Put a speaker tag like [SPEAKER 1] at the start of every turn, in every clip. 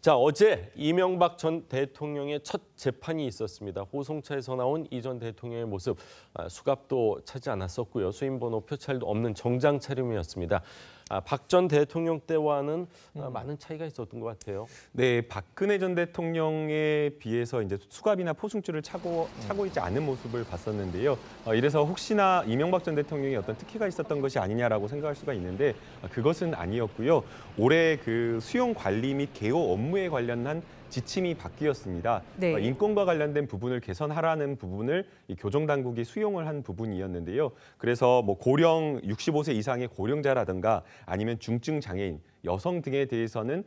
[SPEAKER 1] 자, 어제 이명박 전 대통령의 첫 재판이 있었습니다. 호송차에서 나온 이 전 대통령의 모습, 수갑도 차지 않았었고요. 수임번호 표찰도 없는 정장 차림이었습니다. 박 전 대통령 때와는 많은 차이가 있었던 것 같아요.
[SPEAKER 2] 네, 박근혜 전 대통령에 비해서 이제 수갑이나 포승줄을 차고 있지 않은 모습을 봤었는데요. 이래서 혹시나 이명박 전 대통령이 어떤 특혜가 있었던 것이 아니냐라고 생각할 수가 있는데 그것은 아니었고요. 올해 그 수용 관리 및 개호 업무에 관련한 지침이 바뀌었습니다.
[SPEAKER 3] 네.
[SPEAKER 2] 인권과 관련된 부분을 개선하라는 부분을 이 교정당국이 수용을 한 부분이었는데요. 그래서 뭐 고령 65세 이상의 고령자라든가 아니면 중증 장애인, 여성 등에 대해서는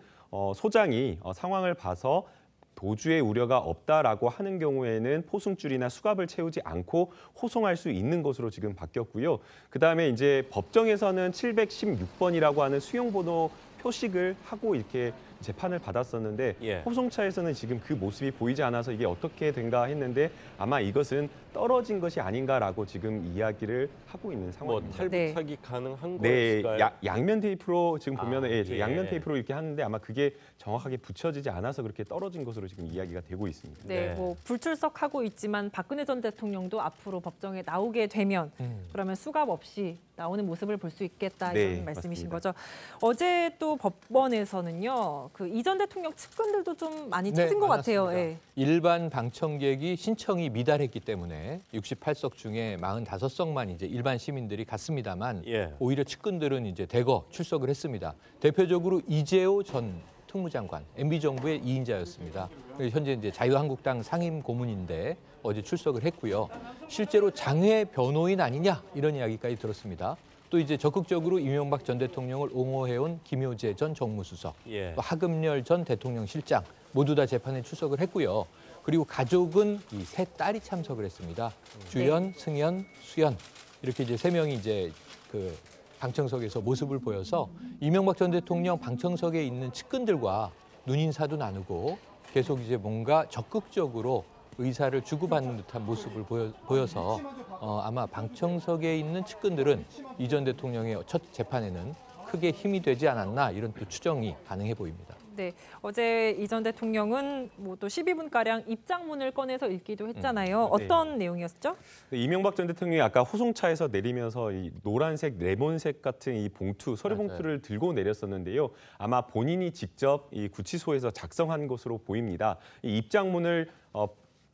[SPEAKER 2] 소장이 상황을 봐서 도주의 우려가 없다라고 하는 경우에는 포승줄이나 수갑을 채우지 않고 호송할 수 있는 것으로 지금 바뀌었고요. 그다음에 이제 법정에서는 716번이라고 하는 수용번호 표식을 하고 이렇게 재판을 받았었는데 호송차에서는 지금 그 모습이 보이지 않아서 이게 어떻게 된가 했는데 아마 이것은 떨어진 것이 아닌가라고 지금 이야기를 하고 있는 상황입니다.
[SPEAKER 1] 탈부착이 가능한
[SPEAKER 2] 네,
[SPEAKER 1] 것일까요?
[SPEAKER 2] 양면 테이프로 지금 보면은 양면 테이프로 이렇게 하는데 아마 그게 정확하게 붙여지지 않아서 그렇게 떨어진 것으로 지금 이야기가 되고 있습니다.
[SPEAKER 3] 네, 뭐 불출석하고 있지만 박근혜 전 대통령도 앞으로 법정에 나오게 되면 그러면 수갑 없이 나오는 모습을 볼 수 있겠다 이런 말씀이신
[SPEAKER 2] 맞습니다.
[SPEAKER 3] 거죠. 어제 또 법원에서는요, 그 이 전 대통령 측근들도 좀 많이 찾은 것 같아요. 예.
[SPEAKER 4] 일반 방청객이 신청이 미달했기 때문에 68석 중에 45석만 이제 일반 시민들이 갔습니다만 오히려 측근들은 이제 대거 출석을 했습니다. 대표적으로 이재호 전 특무장관, MB정부의 2인자였습니다. 현재 이제 자유한국당 상임 고문인데 어제 출석을 했고요. 실제로 장외 변호인 아니냐 이런 이야기까지 들었습니다. 또 이제 적극적으로 이명박 전 대통령을 옹호해온 김효재 전 정무수석, 또 하금열 전 대통령 실장 모두 다 재판에 출석을 했고요. 그리고 가족은 이 세 딸이 참석을 했습니다. 주연, 승연, 수연 이렇게 이제 세 명이 이제 그 방청석에서 모습을 보여서 이명박 전 대통령 방청석에 있는 측근들과 눈인사도 나누고 계속 이제 뭔가 적극적으로 의사를 주고받는 듯한 모습을 보여서 아마 방청석에 있는 측근들은 이 전 대통령의 첫 재판에는 크게 힘이 되지 않았나 이런 또 추정이 가능해 보입니다.
[SPEAKER 3] 네, 어제 이 전 대통령은 뭐 또 12분가량 입장문을 꺼내서 읽기도 했잖아요. 어떤 내용이었죠?
[SPEAKER 2] 이명박 전 대통령이 아까 호송차에서 내리면서 이 노란색, 레몬색 같은 이 봉투, 서류 봉투를 들고 내렸었는데요. 아마 본인이 직접 이 구치소에서 작성한 것으로 보입니다. 이 입장문을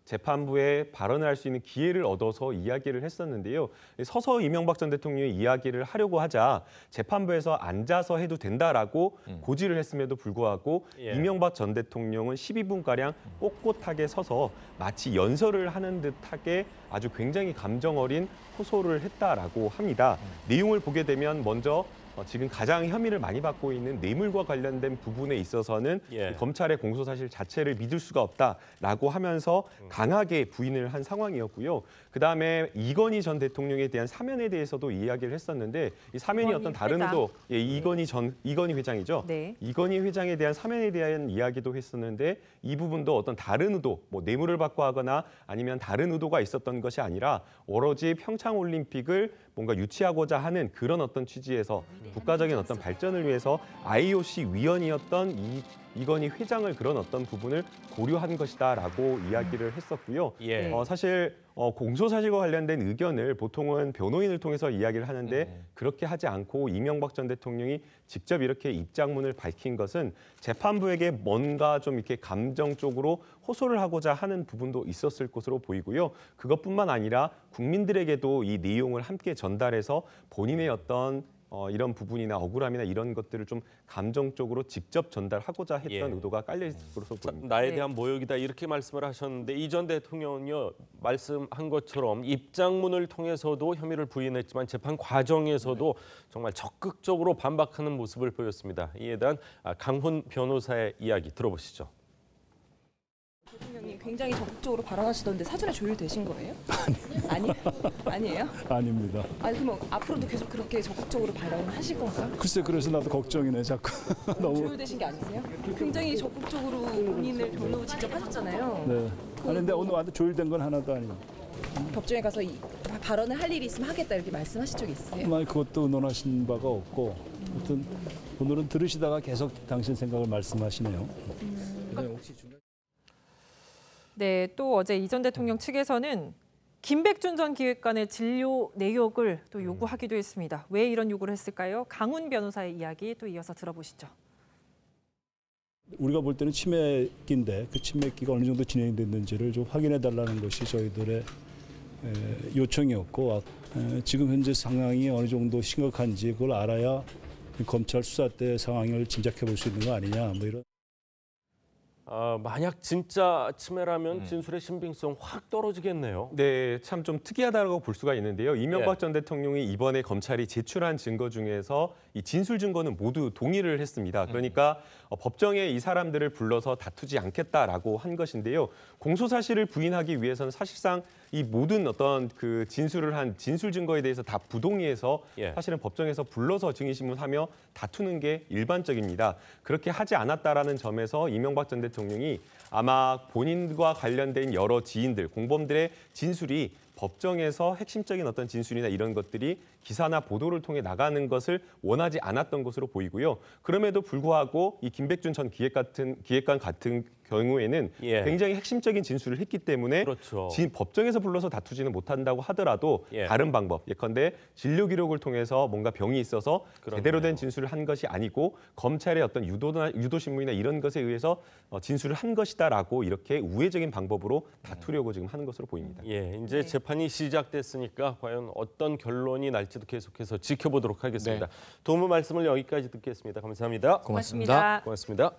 [SPEAKER 2] 재판부에 발언을 할 수 있는 기회를 얻어서 이야기를 했었는데요. 서서 이명박 전 대통령이 이야기를 하려고 하자 재판부에서 앉아서 해도 된다라고 고지를 했음에도 불구하고 이명박 전 대통령은 12분가량 꼿꼿하게 서서 마치 연설을 하는 듯하게 아주 굉장히 감정 어린 호소를 했다라고 합니다. 내용을 보게 되면 먼저 지금 가장 혐의를 많이 받고 있는 뇌물과 관련된 부분에 있어서는 검찰의 공소 사실 자체를 믿을 수가 없다라고 하면서 강하게 부인을 한 상황이었고요. 그다음에 이건희 전 대통령에 대한 사면에 대해서도 이야기를 했었는데 이 사면이 어떤 다른 의도, 이건희 회장이죠.
[SPEAKER 3] 네.
[SPEAKER 2] 이건희 회장에 대한 사면에 대한 이야기도 했었는데 이 부분도 어떤 다른 의도, 뭐 뇌물을 받고 하거나 아니면 다른 의도가 있었던 것이 아니라 오로지 평창 올림픽을 뭔가 유치하고자 하는 그런 어떤 취지에서 국가적인 어떤 발전을 위해서 IOC 위원이었던 이건희 회장을 그런 어떤 부분을 고려한 것이다라고 이야기를 했었고요. 사실 공소사실과 관련된 의견을 보통은 변호인을 통해서 이야기를 하는데 그렇게 하지 않고 이명박 전 대통령이 직접 이렇게 입장문을 밝힌 것은 재판부에게 뭔가 좀 이렇게 감정적으로 호소를 하고자 하는 부분도 있었을 것으로 보이고요. 그것뿐만 아니라 국민들에게도 이 내용을 함께 전달해서 본인의 어떤 이런 부분이나 억울함이나 이런 것들을 좀 감정적으로 직접 전달하고자 했던 의도가 깔려 있을 것으로 보입니다.
[SPEAKER 1] 나에 대한 모욕이다 이렇게 말씀을 하셨는데 이 전 대통령은요 말씀한 것처럼 입장문을 통해서도 혐의를 부인했지만 재판 과정에서도 정말 적극적으로 반박하는 모습을 보였습니다. 이에 대한 강훈 변호사의 이야기 들어보시죠.
[SPEAKER 5] 대통령이 굉장히 적극적으로 발언하시던데 사전에 조율되신 거예요? 아니에요?
[SPEAKER 6] 아닙니다.
[SPEAKER 5] 아니 그럼 앞으로도 계속 그렇게 적극적으로 발언하실 건가요?
[SPEAKER 6] 글쎄 그래서 나도 걱정이네 자꾸. 너무
[SPEAKER 5] 조율되신 게 아니세요? 굉장히 적극적으로 본인을 변호 직접 하셨잖아요.
[SPEAKER 6] 네. 아니 근데 오늘 완전 조율된 건 하나도 아니에요.
[SPEAKER 5] 법정에 가서 발언을 할 일이 있으면 하겠다 이렇게 말씀하신 적이 있어요?
[SPEAKER 6] 아마 그것도 의논하신 바가 없고, 아무튼 오늘은 들으시다가 계속 당신 생각을 말씀하시네요.
[SPEAKER 3] 네, 또 어제 이 전 대통령 측에서는 김백준 전 기획관의 진료 내역을 또 요구하기도 했습니다. 왜 이런 요구를 했을까요? 강훈 변호사의 이야기 또 이어서 들어보시죠.
[SPEAKER 6] 우리가 볼 때는 치매기인데 그 치매기가 어느 정도 진행됐는지를 좀 확인해 달라는 것이 저희들의 요청이었고, 지금 현재 상황이 어느 정도 심각한지 그걸 알아야 검찰 수사 때 상황을 짐작해 볼 수 있는 거 아니냐, 뭐 이런.
[SPEAKER 1] 만약 진짜 치매라면 진술의 신빙성 확 떨어지겠네요.
[SPEAKER 2] 네, 참 좀 특이하다고 볼 수가 있는데요. 이명박 전 대통령이 이번에 검찰이 제출한 증거 중에서 이 진술 증거는 모두 동의를 했습니다. 그러니까 법정에 이 사람들을 불러서 다투지 않겠다라고 한 것인데요. 공소 사실을 부인하기 위해서는 사실상 이 모든 어떤 그 진술을 한 진술 증거에 대해서 다 부동의해서 사실은 법정에서 불러서 증인신문하며 다투는 게 일반적입니다. 그렇게 하지 않았다라는 점에서 이명박 전 대통령이 아마 본인과 관련된 여러 지인들, 공범들의 진술이 법정에서 핵심적인 어떤 진술이나 이런 것들이 기사나 보도를 통해 나가는 것을 원하지 않았던 것으로 보이고요. 그럼에도 불구하고 이 김백준 전 기획관 같은 경우에는 굉장히 핵심적인 진술을 했기 때문에
[SPEAKER 1] 그렇죠.
[SPEAKER 2] 법정에서 불러서 다투지는 못한다고 하더라도 다른 방법, 예컨대 진료 기록을 통해서 뭔가 병이 있어서 제대로 된 진술을 한 것이 아니고 검찰의 어떤 유도신문이나 이런 것에 의해서 진술을 한 것이다라고 이렇게 우회적인 방법으로 다투려고 지금 하는 것으로 보입니다.
[SPEAKER 1] 이제 재판이 시작됐으니까 과연 어떤 결론이 날지도 계속해서 지켜보도록 하겠습니다. 도움 말씀을 여기까지 듣겠습니다. 감사합니다.
[SPEAKER 3] 고맙습니다.
[SPEAKER 1] 고맙습니다.